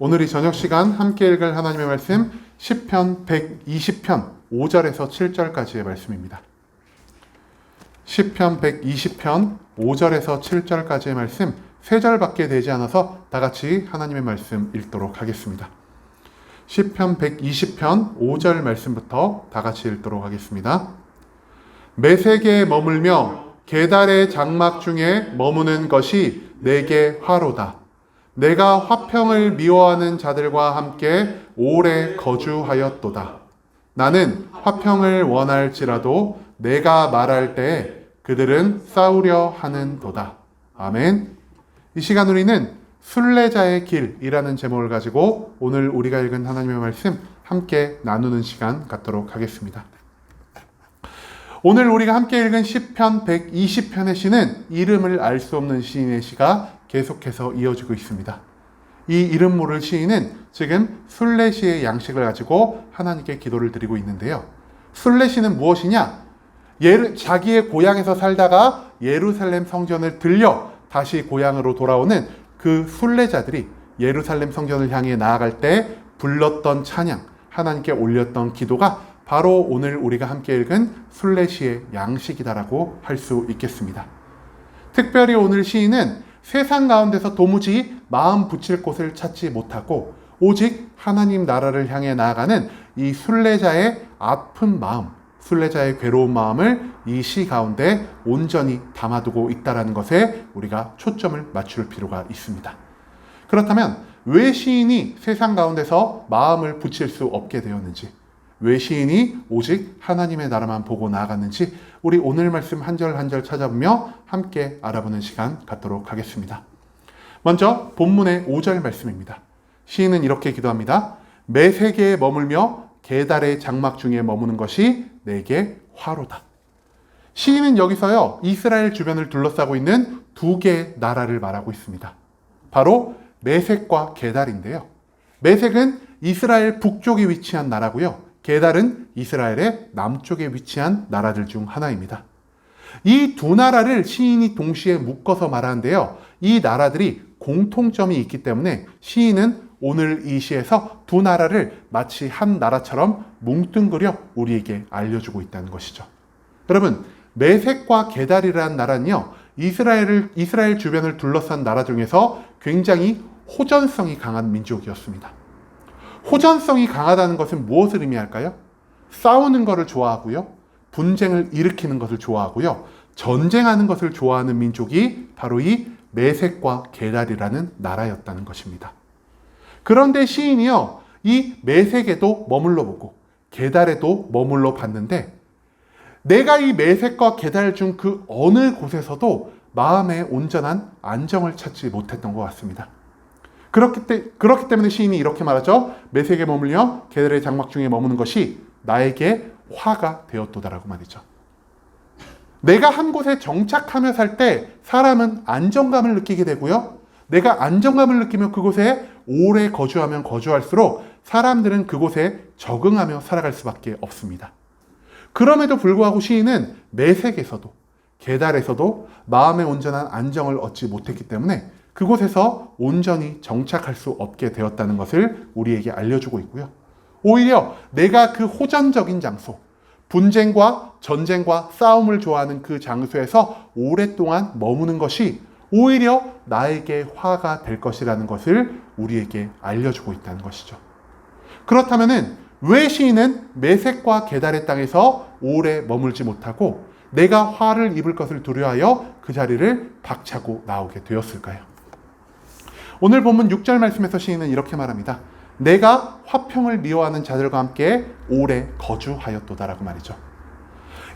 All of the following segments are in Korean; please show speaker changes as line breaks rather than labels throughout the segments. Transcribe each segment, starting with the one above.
오늘 이 저녁 시간 함께 읽을 하나님의 말씀 시편 120편 5절에서 7절까지의 말씀입니다. 시편 120편 5절에서 7절까지의 말씀 3절밖에 되지 않아서 다 같이 하나님의 말씀 읽도록 하겠습니다. 시편 120편 5절 말씀부터 다 같이 읽도록 하겠습니다. 메색에 머물며 게달의 장막 중에 머무는 것이 내게 화로다. 내가 화평을 미워하는 자들과 함께 오래 거주하였도다. 나는 화평을 원할지라도 내가 말할 때 그들은 싸우려 하는도다. 아멘. 이 시간 우리는 순례자의 길이라는 제목을 가지고 오늘 우리가 읽은 하나님의 말씀 함께 나누는 시간 갖도록 하겠습니다. 오늘 우리가 함께 읽은 시편 120편의 시는 이름을 알 수 없는 시인의 시가 계속해서 이어지고 있습니다. 이 이름 모를 시인은 지금 순례시의 양식을 가지고 하나님께 기도를 드리고 있는데요. 순례시는 무엇이냐? 자기의 고향에서 살다가 예루살렘 성전을 들려 다시 고향으로 돌아오는 그 순례자들이 예루살렘 성전을 향해 나아갈 때 불렀던 찬양, 하나님께 올렸던 기도가 바로 오늘 우리가 함께 읽은 순례시의 양식이다라고 할 수 있겠습니다. 특별히 오늘 시인은 세상 가운데서 도무지 마음 붙일 곳을 찾지 못하고 오직 하나님 나라를 향해 나아가는 이 순례자의 아픈 마음, 순례자의 괴로운 마음을 이 시 가운데 온전히 담아두고 있다는 것에 우리가 초점을 맞출 필요가 있습니다. 그렇다면 왜 시인이 세상 가운데서 마음을 붙일 수 없게 되었는지, 왜 시인이 오직 하나님의 나라만 보고 나아갔는지 우리 오늘 말씀 한 절 한 절 찾아보며 함께 알아보는 시간 갖도록 하겠습니다. 먼저 본문의 5절 말씀입니다. 시인은 이렇게 기도합니다. 메색에 머물며 게달의 장막 중에 머무는 것이 내게 화로다. 시인은 여기서요 이스라엘 주변을 둘러싸고 있는 두 개의 나라를 말하고 있습니다. 바로 메색과 게달인데요. 메색은 이스라엘 북쪽에 위치한 나라고요. 게달은 이스라엘의 남쪽에 위치한 나라들 중 하나입니다. 이 두 나라를 시인이 동시에 묶어서 말하는데요. 이 나라들이 공통점이 있기 때문에 시인은 오늘 이 시에서 두 나라를 마치 한 나라처럼 뭉뚱그려 우리에게 알려주고 있다는 것이죠. 여러분, 메색과 게달이라는 나라는요, 이스라엘 주변을 둘러싼 나라 중에서 굉장히 호전성이 강한 민족이었습니다. 호전성이 강하다는 것은 무엇을 의미할까요? 싸우는 것을 좋아하고요. 분쟁을 일으키는 것을 좋아하고요. 전쟁하는 것을 좋아하는 민족이 바로 이 메색과 게달이라는 나라였다는 것입니다. 그런데 시인이요, 이 메색에도 머물러 보고 게달에도 머물러 봤는데 내가 이 메색과 게달 중 그 어느 곳에서도 마음의 온전한 안정을 찾지 못했던 것 같습니다. 그렇기 때문에 시인이 이렇게 말하죠. 메색에 머물며 게달의 장막 중에 머무는 것이 나에게 화가 되었도다라고 말이죠. 내가 한 곳에 정착하며 살 때 사람은 안정감을 느끼게 되고요. 내가 안정감을 느끼며 그곳에 오래 거주하면 거주할수록 사람들은 그곳에 적응하며 살아갈 수밖에 없습니다. 그럼에도 불구하고 시인은 메색에서도 게달에서도 마음의 온전한 안정을 얻지 못했기 때문에 그곳에서 온전히 정착할 수 없게 되었다는 것을 우리에게 알려주고 있고요. 오히려 내가 그 호전적인 장소, 분쟁과 전쟁과 싸움을 좋아하는 그 장소에서 오랫동안 머무는 것이 오히려 나에게 화가 될 것이라는 것을 우리에게 알려주고 있다는 것이죠. 그렇다면 왜 시인은 메색과 게달의 땅에서 오래 머물지 못하고 내가 화를 입을 것을 두려워하여 그 자리를 박차고 나오게 되었을까요? 오늘 본문 6절 말씀에서 시인은 이렇게 말합니다. 내가 화평을 미워하는 자들과 함께 오래 거주하였도다라고 말이죠.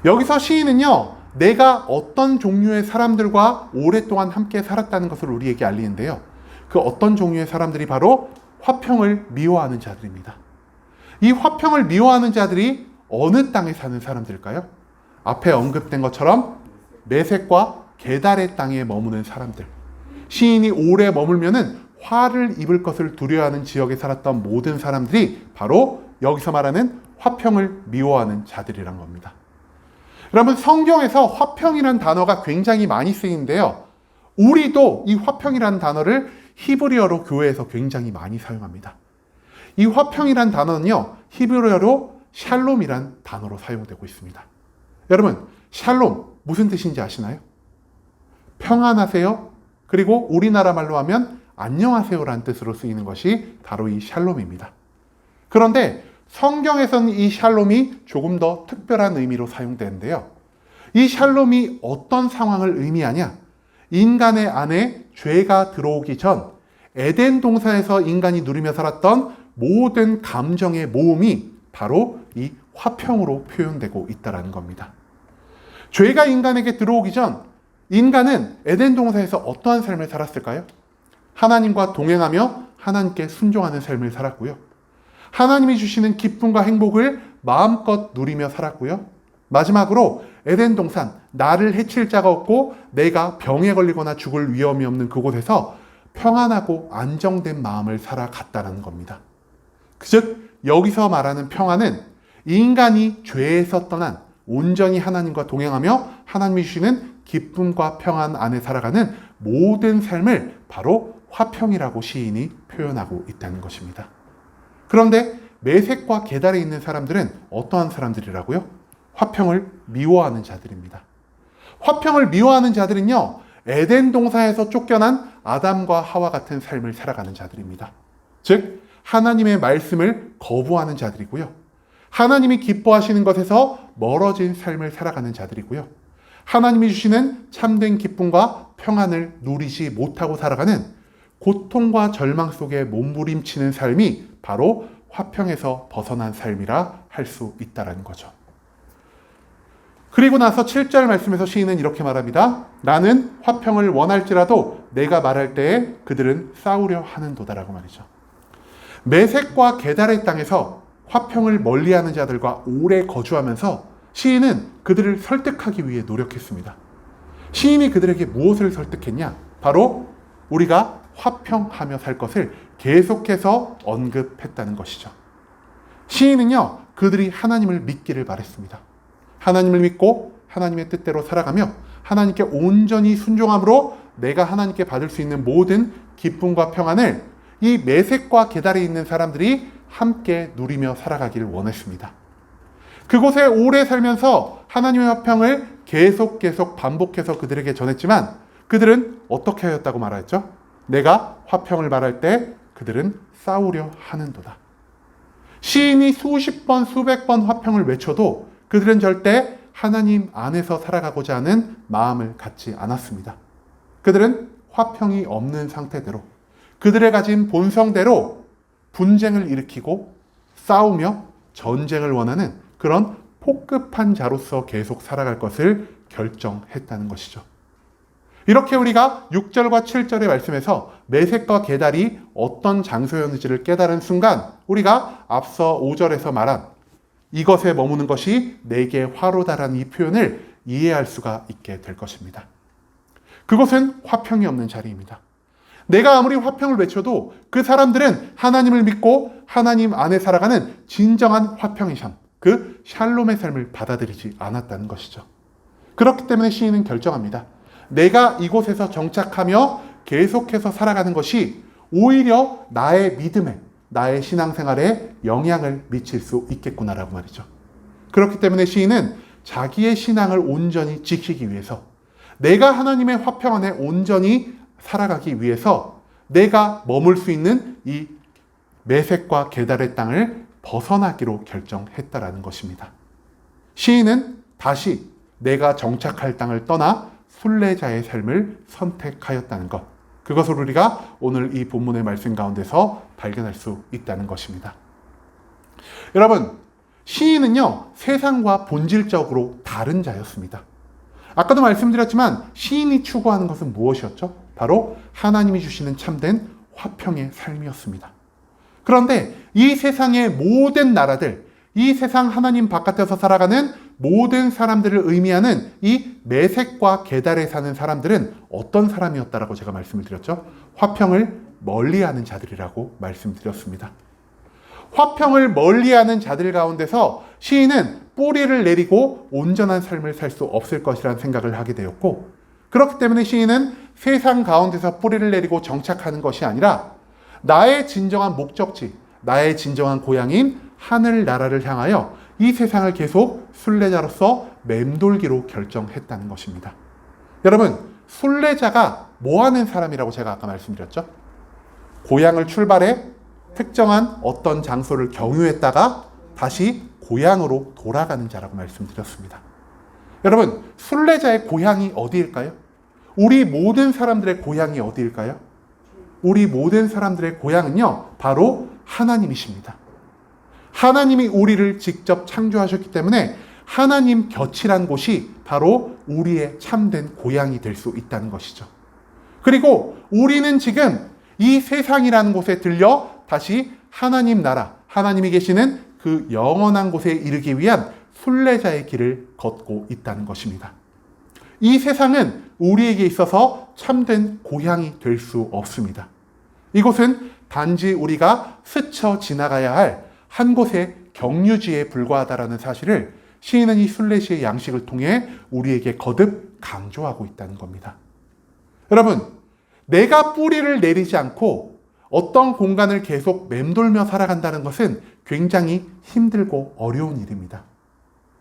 여기서 시인은요, 내가 어떤 종류의 사람들과 오랫동안 함께 살았다는 것을 우리에게 알리는데요. 그 어떤 종류의 사람들이 바로 화평을 미워하는 자들입니다. 이 화평을 미워하는 자들이 어느 땅에 사는 사람들일까요? 앞에 언급된 것처럼 메색과 게달의 땅에 머무는 사람들. 시인이 오래 머물면은 화를 입을 것을 두려워하는 지역에 살았던 모든 사람들이 바로 여기서 말하는 화평을 미워하는 자들이란 겁니다. 여러분, 성경에서 화평이라는 단어가 굉장히 많이 쓰이는데요. 우리도 이 화평이라는 단어를 히브리어로 교회에서 굉장히 많이 사용합니다. 이 화평이란 단어는요, 히브리어로 샬롬이란 단어로 사용되고 있습니다. 여러분, 샬롬 무슨 뜻인지 아시나요? 평안하세요. 그리고 우리나라 말로 하면 안녕하세요라는 뜻으로 쓰이는 것이 바로 이 샬롬입니다. 그런데 성경에서는 이 샬롬이 조금 더 특별한 의미로 사용되는데요. 이 샬롬이 어떤 상황을 의미하냐? 인간의 안에 죄가 들어오기 전 에덴 동산에서 인간이 누리며 살았던 모든 감정의 모음이 바로 이 화평으로 표현되고 있다는 겁니다. 죄가 인간에게 들어오기 전 인간은 에덴 동산에서 어떠한 삶을 살았을까요? 하나님과 동행하며 하나님께 순종하는 삶을 살았고요. 하나님이 주시는 기쁨과 행복을 마음껏 누리며 살았고요. 마지막으로 에덴 동산, 나를 해칠 자가 없고 내가 병에 걸리거나 죽을 위험이 없는 그곳에서 평안하고 안정된 마음을 살아갔다는 겁니다. 즉 여기서 말하는 평안은 인간이 죄에서 떠난 온전히 하나님과 동행하며 하나님이 주시는 기쁨과 평안 안에 살아가는 모든 삶을 바로 화평이라고 시인이 표현하고 있다는 것입니다. 그런데 메섹과 게달에 있는 사람들은 어떠한 사람들이라고요? 화평을 미워하는 자들입니다. 화평을 미워하는 자들은요, 에덴 동산에서 쫓겨난 아담과 하와 같은 삶을 살아가는 자들입니다. 즉 하나님의 말씀을 거부하는 자들이고요. 하나님이 기뻐하시는 것에서 멀어진 삶을 살아가는 자들이고요. 하나님이 주시는 참된 기쁨과 평안을 누리지 못하고 살아가는 고통과 절망 속에 몸부림치는 삶이 바로 화평에서 벗어난 삶이라 할 수 있다는 거죠. 그리고 나서 7절 말씀에서 시인은 이렇게 말합니다. 나는 화평을 원할지라도 내가 말할 때에 그들은 싸우려 하는도다라고 말이죠. 메섹과 게달의 땅에서 화평을 멀리하는 자들과 오래 거주하면서 시인은 그들을 설득하기 위해 노력했습니다. 시인이 그들에게 무엇을 설득했냐? 바로 우리가 화평하며 살 것을 계속해서 언급했다는 것이죠. 시인은요, 그들이 하나님을 믿기를 바랬습니다. 하나님을 믿고 하나님의 뜻대로 살아가며 하나님께 온전히 순종함으로 내가 하나님께 받을 수 있는 모든 기쁨과 평안을 이 메섹과 게달에 있는 사람들이 함께 누리며 살아가기를 원했습니다. 그곳에 오래 살면서 하나님의 화평을 계속 반복해서 그들에게 전했지만 그들은 어떻게 하였다고 말하였죠? 내가 화평을 말할 때 그들은 싸우려 하는도다. 시인이 수십 번, 수백 번 화평을 외쳐도 그들은 절대 하나님 안에서 살아가고자 하는 마음을 갖지 않았습니다. 그들은 화평이 없는 상태대로 그들의 가진 본성대로 분쟁을 일으키고 싸우며 전쟁을 원하는 그런 폭급한 자로서 계속 살아갈 것을 결정했다는 것이죠. 이렇게 우리가 6절과 7절의 말씀에서 메섹과 게달이 어떤 장소였는지를 깨달은 순간 우리가 앞서 5절에서 말한 이것에 머무는 것이 내게 화로다라는 이 표현을 이해할 수가 있게 될 것입니다. 그것은 화평이 없는 자리입니다. 내가 아무리 화평을 외쳐도 그 사람들은 하나님을 믿고 하나님 안에 살아가는 진정한 화평의 삶, 그 샬롬의 삶을 받아들이지 않았다는 것이죠. 그렇기 때문에 시인은 결정합니다. 내가 이곳에서 정착하며 계속해서 살아가는 것이 오히려 나의 믿음에, 나의 신앙생활에 영향을 미칠 수 있겠구나라고 말이죠. 그렇기 때문에 시인은 자기의 신앙을 온전히 지키기 위해서 내가 하나님의 화평 안에 온전히 살아가기 위해서 내가 머물 수 있는 이 메섹과 게달의 땅을 벗어나기로 결정했다라는 것입니다. 시인은 다시 내가 정착할 땅을 떠나 순례자의 삶을 선택하였다는 것, 그것을 우리가 오늘 이 본문의 말씀 가운데서 발견할 수 있다는 것입니다. 여러분, 시인은요, 세상과 본질적으로 다른 자였습니다. 아까도 말씀드렸지만 시인이 추구하는 것은 무엇이었죠? 바로 하나님이 주시는 참된 화평의 삶이었습니다. 그런데 이 세상의 모든 나라들, 이 세상 하나님 바깥에서 살아가는 모든 사람들을 의미하는 이 메섹과 게달에 사는 사람들은 어떤 사람이었다라고 제가 말씀을 드렸죠? 화평을 멀리하는 자들이라고 말씀드렸습니다. 화평을 멀리하는 자들 가운데서 시인은 뿌리를 내리고 온전한 삶을 살 수 없을 것이라는 생각을 하게 되었고, 그렇기 때문에 시인은 세상 가운데서 뿌리를 내리고 정착하는 것이 아니라 나의 진정한 목적지, 나의 진정한 고향인 하늘나라를 향하여 이 세상을 계속 순례자로서 맴돌기로 결정했다는 것입니다. 여러분, 순례자가 뭐 하는 사람이라고 제가 아까 말씀드렸죠? 고향을 출발해 특정한 어떤 장소를 경유했다가 다시 고향으로 돌아가는 자라고 말씀드렸습니다. 여러분, 순례자의 고향이 어디일까요? 우리 모든 사람들의 고향이 어디일까요? 우리 모든 사람들의 고향은요, 바로 하나님이십니다. 하나님이 우리를 직접 창조하셨기 때문에 하나님 곁이란 곳이 바로 우리의 참된 고향이 될 수 있다는 것이죠. 그리고 우리는 지금 이 세상이라는 곳에 들려 다시 하나님 나라, 하나님이 계시는 그 영원한 곳에 이르기 위한 순례자의 길을 걷고 있다는 것입니다. 이 세상은 우리에게 있어서 참된 고향이 될 수 없습니다. 이곳은 단지 우리가 스쳐 지나가야 할 한 곳의 경유지에 불과하다라는 사실을 시인은 이 순례시의 양식을 통해 우리에게 거듭 강조하고 있다는 겁니다. 여러분, 내가 뿌리를 내리지 않고 어떤 공간을 계속 맴돌며 살아간다는 것은 굉장히 힘들고 어려운 일입니다.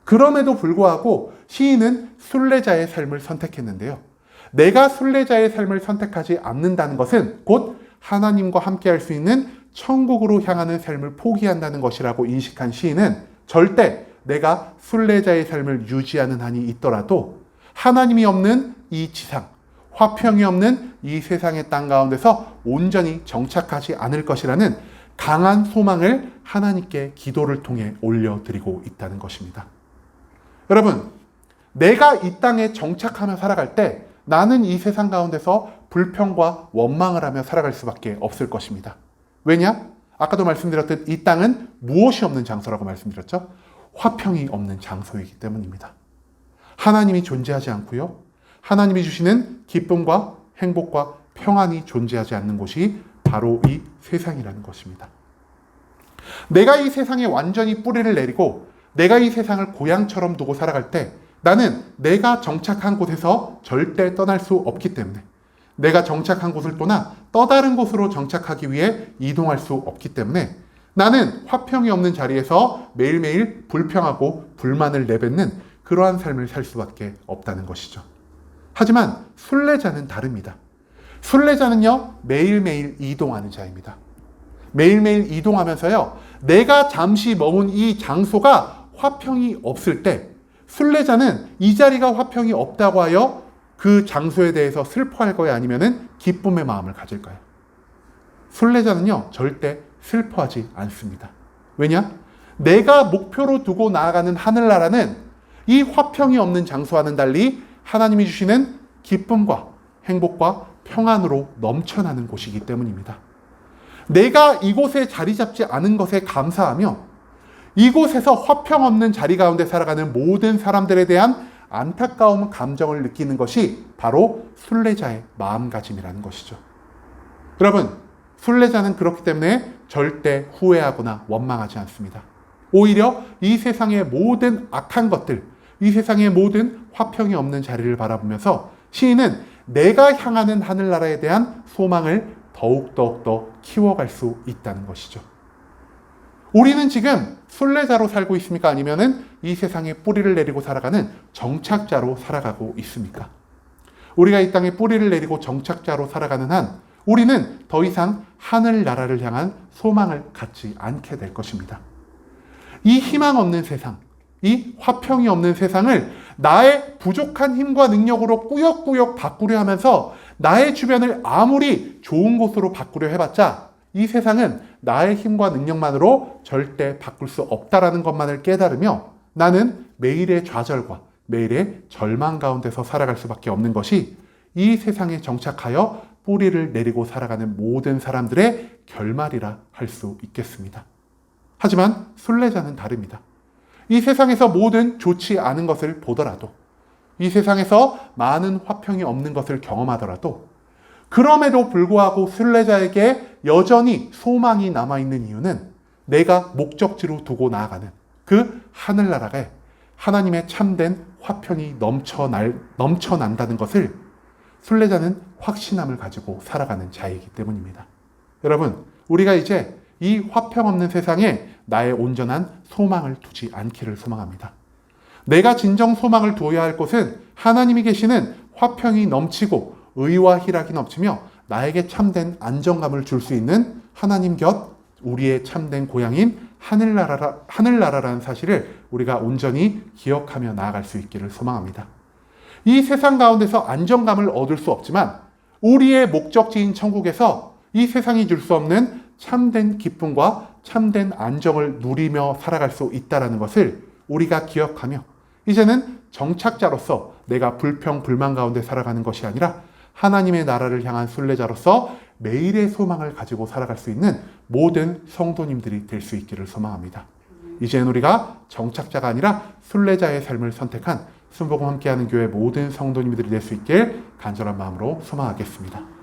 그럼에도 불구하고 시인은 순례자의 삶을 선택했는데요. 내가 순례자의 삶을 선택하지 않는다는 것은 곧 하나님과 함께 할 수 있는 천국으로 향하는 삶을 포기한다는 것이라고 인식한 시인은 절대 내가 순례자의 삶을 유지하는 한이 있더라도 하나님이 없는 이 지상, 화평이 없는 이 세상의 땅 가운데서 온전히 정착하지 않을 것이라는 강한 소망을 하나님께 기도를 통해 올려드리고 있다는 것입니다. 여러분, 내가 이 땅에 정착하며 살아갈 때 나는 이 세상 가운데서 불평과 원망을 하며 살아갈 수밖에 없을 것입니다. 왜냐? 아까도 말씀드렸듯 이 땅은 무엇이 없는 장소라고 말씀드렸죠? 화평이 없는 장소이기 때문입니다. 하나님이 존재하지 않고요. 하나님이 주시는 기쁨과 행복과 평안이 존재하지 않는 곳이 바로 이 세상이라는 것입니다. 내가 이 세상에 완전히 뿌리를 내리고 내가 이 세상을 고향처럼 두고 살아갈 때 나는 내가 정착한 곳에서 절대 떠날 수 없기 때문에 내가 정착한 곳을 떠나 또 다른 곳으로 정착하기 위해 이동할 수 없기 때문에 나는 화평이 없는 자리에서 매일매일 불평하고 불만을 내뱉는 그러한 삶을 살 수밖에 없다는 것이죠. 하지만 순례자는 다릅니다. 순례자는요, 매일매일 이동하는 자입니다. 매일매일 이동하면서요, 내가 잠시 머문 이 장소가 화평이 없을 때 순례자는 이 자리가 화평이 없다고 하여 그 장소에 대해서 슬퍼할 거야, 아니면은 기쁨의 마음을 가질까요? 순례자는요, 절대 슬퍼하지 않습니다. 왜냐? 내가 목표로 두고 나아가는 하늘나라는 이 화평이 없는 장소와는 달리 하나님이 주시는 기쁨과 행복과 평안으로 넘쳐나는 곳이기 때문입니다. 내가 이곳에 자리 잡지 않은 것에 감사하며 이곳에서 화평 없는 자리 가운데 살아가는 모든 사람들에 대한 안타까운 감정을 느끼는 것이 바로 순례자의 마음가짐이라는 것이죠. 여러분, 순례자는 그렇기 때문에 절대 후회하거나 원망하지 않습니다. 오히려 이 세상의 모든 악한 것들, 이 세상의 모든 화평이 없는 자리를 바라보면서 시인은 내가 향하는 하늘나라에 대한 소망을 더욱더 키워갈 수 있다는 것이죠. 우리는 지금 순례자로 살고 있습니까? 아니면은 이 세상에 뿌리를 내리고 살아가는 정착자로 살아가고 있습니까? 우리가 이 땅에 뿌리를 내리고 정착자로 살아가는 한 우리는 더 이상 하늘나라를 향한 소망을 갖지 않게 될 것입니다. 이 희망 없는 세상, 이 화평이 없는 세상을 나의 부족한 힘과 능력으로 꾸역꾸역 바꾸려 하면서 나의 주변을 아무리 좋은 곳으로 바꾸려 해봤자 이 세상은 나의 힘과 능력만으로 절대 바꿀 수 없다라는 것만을 깨달으며 나는 매일의 좌절과 매일의 절망 가운데서 살아갈 수밖에 없는 것이 이 세상에 정착하여 뿌리를 내리고 살아가는 모든 사람들의 결말이라 할 수 있겠습니다. 하지만 순례자는 다릅니다. 이 세상에서 모든 좋지 않은 것을 보더라도 이 세상에서 많은 화평이 없는 것을 경험하더라도 그럼에도 불구하고 순례자에게 여전히 소망이 남아있는 이유는 내가 목적지로 두고 나아가는 그 하늘나라에 하나님의 참된 화평이 넘쳐난다는 것을 순례자는 확신함을 가지고 살아가는 자이기 때문입니다. 여러분, 우리가 이제 이 화평 없는 세상에 나의 온전한 소망을 두지 않기를 소망합니다. 내가 진정 소망을 두어야 할 곳은 하나님이 계시는 화평이 넘치고 의와 희락이 넘치며 나에게 참된 안정감을 줄 수 있는 하나님 곁, 우리의 참된 고향인 하늘나라라는 사실을 우리가 온전히 기억하며 나아갈 수 있기를 소망합니다. 이 세상 가운데서 안정감을 얻을 수 없지만 우리의 목적지인 천국에서 이 세상이 줄 수 없는 참된 기쁨과 참된 안정을 누리며 살아갈 수 있다는 것을 우리가 기억하며 이제는 정착자로서 내가 불평, 불만 가운데 살아가는 것이 아니라 하나님의 나라를 향한 순례자로서 매일의 소망을 가지고 살아갈 수 있는 모든 성도님들이 될 수 있기를 소망합니다. 이제는 우리가 정착자가 아니라 순례자의 삶을 선택한 순복음 함께하는 교회 모든 성도님들이 될 수 있길 간절한 마음으로 소망하겠습니다.